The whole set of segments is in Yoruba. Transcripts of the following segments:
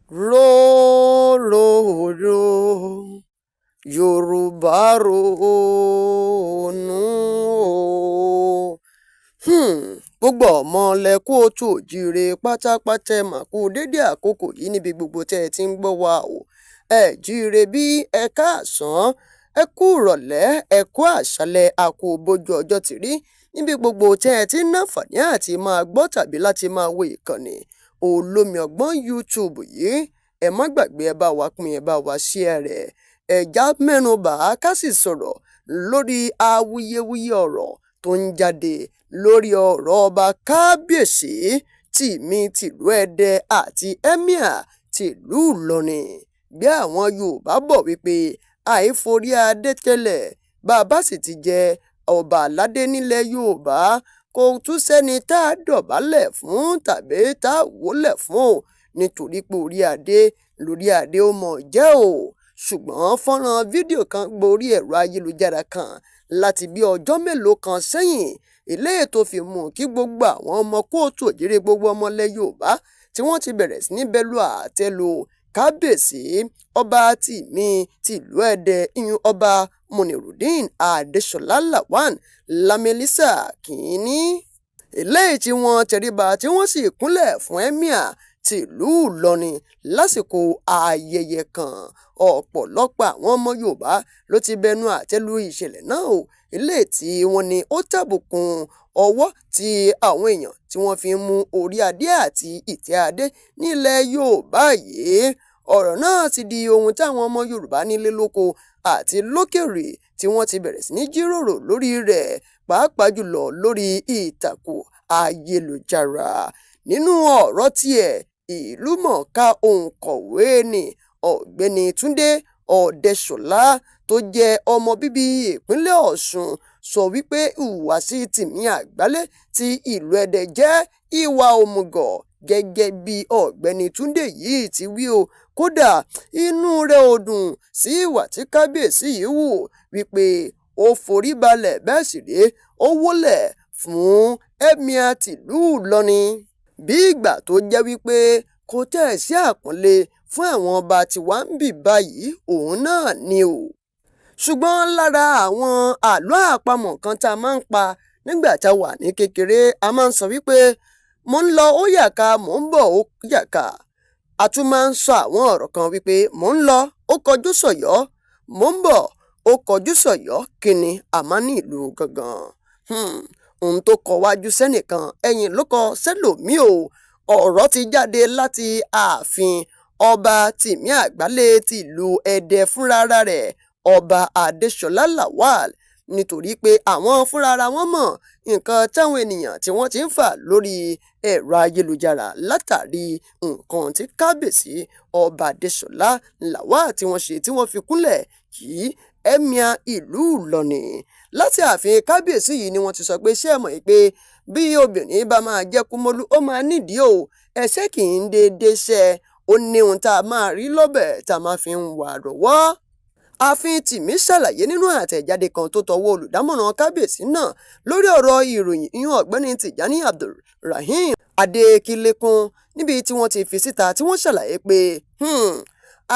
róróró yorùbá ronú o. Gbogbo ọmọ lẹ́kú òtù òjíire pátápátá ẹ mà kú dédé àkókò yìí níbi gbogbo tẹ́ ẹ ti ń gbọ́ wa o. Ẹ jíire bí, ẹ káàsán, ẹ kú ìrọ̀lẹ́, ẹ kú àṣálẹ́, a kú bójú ọjọ́ ti rí níbi gbogbo tẹ́ ẹ ti ń náǹfààní àti máa gbọ́ tàbí láti máa wo ìkànnì Olómi Ọgbọ́n YouTube yìí. Ẹ má gbàgbé, ẹ bá wa pín, ẹ bá wa share rẹ̀. Ẹ̀já mẹ́nubà ká sì sọ̀rọ̀ lórí awuyewuye ọ̀rọ̀ tó ń jáde lórí ọ̀rọ̀ ọba kábíyèsí Timi tìlú Ẹdẹ àti Emir tìlú Ìlọrin. Bí àwọn Yorùbá bọ̀ wípé àìforí adé tẹ́lẹ̀, bàbá sì ti jẹ ọba aládé nílẹ̀ Yorùbá, kò tún sẹ́ni tá a dọ̀bálẹ̀ fún tàbí tá a wólẹ̀ fún o, nítorí pé orí adé lórí adé ó mọ̀ jẹ́ o. Ṣùgbọ́n fọ́nrán fídíò kan gborí ẹ̀rọ ayélujára kan láti bí ọjọ́ mélòó kan sẹ́yìn, eléyìí tó fi mú kí gbogbo àwọn ọmọ kóòtù òjíire, gbogbo ọmọlẹ̀ Yorùbá tí wọ́n ti bẹ̀rẹ̀ sí ní bẹ̀lú àtẹ́lu kábíyèsí ọba Timi tìlú Ẹdẹ, ìyún ọba Munirudeen Adéṣọlá Lawan Lámẹ́lísà kínní, eléyìí tí wọ́n tẹríba tí wọ́n sì kúnlẹ̀ fún Emir tìlú Ìlọrin lásìkò ayẹyẹ kan. Ọ̀pọ̀lọpọ̀ àwọn ọmọ Yorùbá ló ti bẹnu àtẹ́lu ìṣẹ̀lẹ̀ náà o, eléyìí tí wọ́n ní ó tàbùkùn ọwọ́ tí àwọn èèyàn tí wọ́n fi ń mú orí adé àti ìtẹ́ adé nílẹ̀ Yorùbá yìí. Ọ̀rọ̀ náà ti di ohun táwọn ọmọ Yorùbá nílé lóko àti lókèrè tí wọ́n ti bẹ̀rẹ̀ sí ní jíròrò lórí rẹ̀, pàápàá jùlọ lórí ìtàkùn ayélujára. Nínú ọ̀rọ̀ tiẹ̀, ìlúmọ̀ọ́ká òǹkọ̀wé ni ọ̀gbẹ́ni Túndé Ọ̀dẹ́ṣọlá tó jẹ́ ọmọ bíbí ìpínlẹ̀ Ọ̀ṣun sọ wípé ìhùwàsí Timi Àgbálẹ̀ ti ìlú Ẹdẹ jẹ́ ìwà òmùgọ̀, gẹ́gẹ́ bí ọ̀gbẹ́ni Túndé yìí ti wí o. Kódà inú rẹ̀ ò dùn sí ìwà tí kábíyèsí yìí hù, wípé ó forí balẹ̀, bẹ́ẹ̀ sì rèé ó wólẹ̀ fún Emir tìlú Ìlọrin, bí ìgbà tó jẹ́ wípé kò tẹ̀ sí àpọ́nlé fún àwọn ọba tiwa ń bì báyìí òun náà ni o. Ṣùgbọ́n lára àwọn àlọ́ àpamọ̀ kan tá a máa ń pa nígbà tá a wà ní kékeré, a máa ń sọ wípé mò ń lọ ó yàká, mò ń bọ̀ ó yàká. A tún máa ń sọ àwọn ọ̀rọ̀ kan wípé mò ń lọ ó kọjú sọ̀yọ́, mò ń bọ̀ ó kọjú sọ̀yọ́, kíni àmọ́ ní ìlú gangan. Ohun tó kọ wájú sẹ́nìkan ẹ̀yìn ló kọ sẹ́lòmíì o. Ọ̀rọ̀ ti jáde láti ààfin ọba Timi Àgbálẹ̀ tìlú Ẹdẹ fúnrara rẹ̀, ọba Adéṣọlá Lawal, nítorí pé àwọn fúnrara wọn mọ̀ nǹkan táwọn ènìyàn tí wọ́n ti ń fà lórí ẹ̀rọ ayélujára látàrí nǹkan tí kábíyèsí ọba Adéṣọlá Lawal tí wọ́n ṣe, tí wọ́n fi kúnlẹ̀ kí Emir ìlú Ìlọrin. Láti ààfin kábíyèsí yìí ni wọ́n ti sọ pé ṣé ẹ mọ̀ pé bí obìnrin bá máa jẹ́ kúmólú, ó máa nídìí o, ẹ̀ṣẹ̀ kì í déédéé ṣẹ, ó ní ohun tá a máa rí lọ́bẹ̀ tá a máa fi ń wà rọ́wọ́. Ààfin Timi ṣàlàyé nínú àtẹ̀jáde kan tó tọwọ́ olùdámọ̀ràn kábíyèsí náà lórí ọ̀rọ̀ ìròyìn, ìyún ọ̀gbẹ́ni Tijani Abdulrahim Adékìlékún, níbi tí wọ́n ti fi síta tí wọ́n ṣàlàyé pé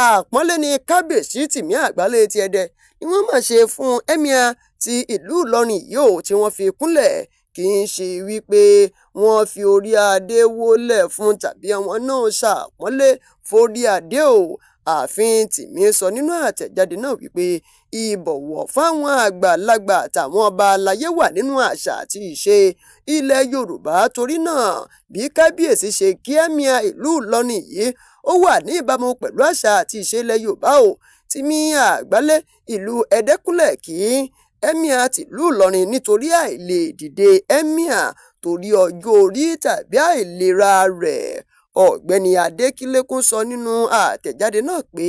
àpọ́nlé ni kábíyèsí Timi Àgbálẹ̀ ti Ẹdẹ ni wọ́n máa ṣe fún Emir ti ìlú Ìlọrin yìí o, tí wọ́n fi kúnlẹ̀, kì í ṣe wípé wọ́n fi orí adé wólẹ̀ fún tàbí àwọn náà ṣàpọ́nlé forí adé o. Ààfin Timi sọ nínú àtẹ̀jáde náà wípé ìbọ̀wọ̀ fáwọn àgbàlagbà àtàwọn ọba aláyé wà nínú àṣà àti ìṣe ilẹ̀ Yorùbá, torí náà bí kábíyèsí ṣe kí Emir ìlú Ìlọrin yìí ó wà ní ìbámu pẹ̀lú àṣà àti ìṣe ilẹ̀ Yorùbá o. Timi Àgbálẹ̀ ìlú Ẹdẹ kúnlẹ̀ kí Emir tìlú Ìlọrin nítorí àìlè dìde Emir torí ọjọ́ orí tàbí àìlera rẹ̀. Ọ̀gbẹ́ni Adékìlékún sọ nínú àtẹ̀jáde náà pé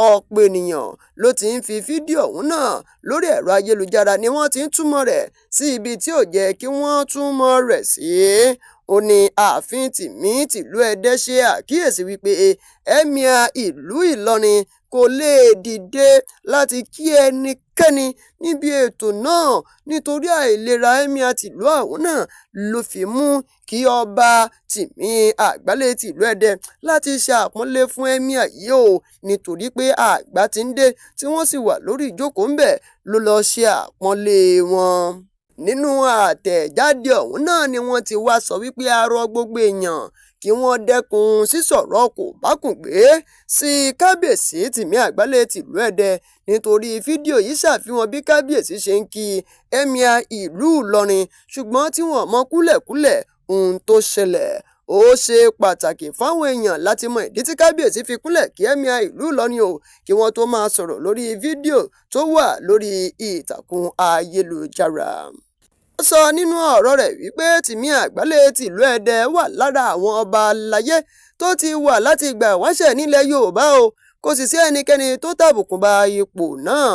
ọ̀pọ̀ ènìyàn ló ti ń fi fídíò ọ̀hún náà lórí ẹ̀rọ ayélujára ni wọ́n ti ń túmọ̀ rẹ̀ sí ibi tí ò jẹ́ kí wọ́n túmọ̀ rẹ̀ sí. Ó ní ààfin Timi tìlú Ẹdẹ ṣe àkíyèsí wípé Emir ìlú Ìlọrin kò lè dìde láti kí ẹnikẹ́ni níbi ètò náà nítorí àìlera Emir tìlú ọ̀hún náà ló fi mú kí ọba Timi Àgbálẹ̀ tìlú Ẹdẹ láti ṣe àpọ́nlé fún Emir yìí o nítorí pé àgbà ti ń dé tí wọ́n sì wà lórí ìjókòó ńbẹ̀ ló lọ́ọ́ ṣe àpọ́nlé wọn. Nínú àtẹ̀jáde ọ̀hún náà ni wọ́n ti wá sọ wípé a rọ gbogbo èèyàn kí wọ́n dẹ́kun sísọ̀rọ̀ kòbákùngbé sí kábíyèsí Timi Àgbálẹ̀ tìlú Ẹdẹ nítorí fídíò yìí ṣàfihàn bí kábíyèsí ṣe ń kí Emir ìlú Ìlọrin ṣùgbọ́n tí wọ́n mọ kúlẹ̀kúlẹ̀ ohun tó ṣẹlẹ̀. Ó ṣe pàtàkì fáwọn èèyàn láti mọ ìdí tí kábíyèsí fi kúnlẹ̀ kí Emir ìlú Ìlọrin o kí wọ́n tó máa sọ̀rọ̀ lórí fídíò tó wà lórí ìtàkùn ayélujára. Ó sọ nínú ọ̀rọ̀ rẹ̀ wípé Timi Àgbálẹ̀ tìlú Ẹdẹ wà lára àwọn ọba aláyé tó ti wà láti ìgbà ìwáṣẹ̀ nílẹ̀ Yorùbá o kò sì sí ẹnikẹ́ni tó tàbùkù ba ipò náà.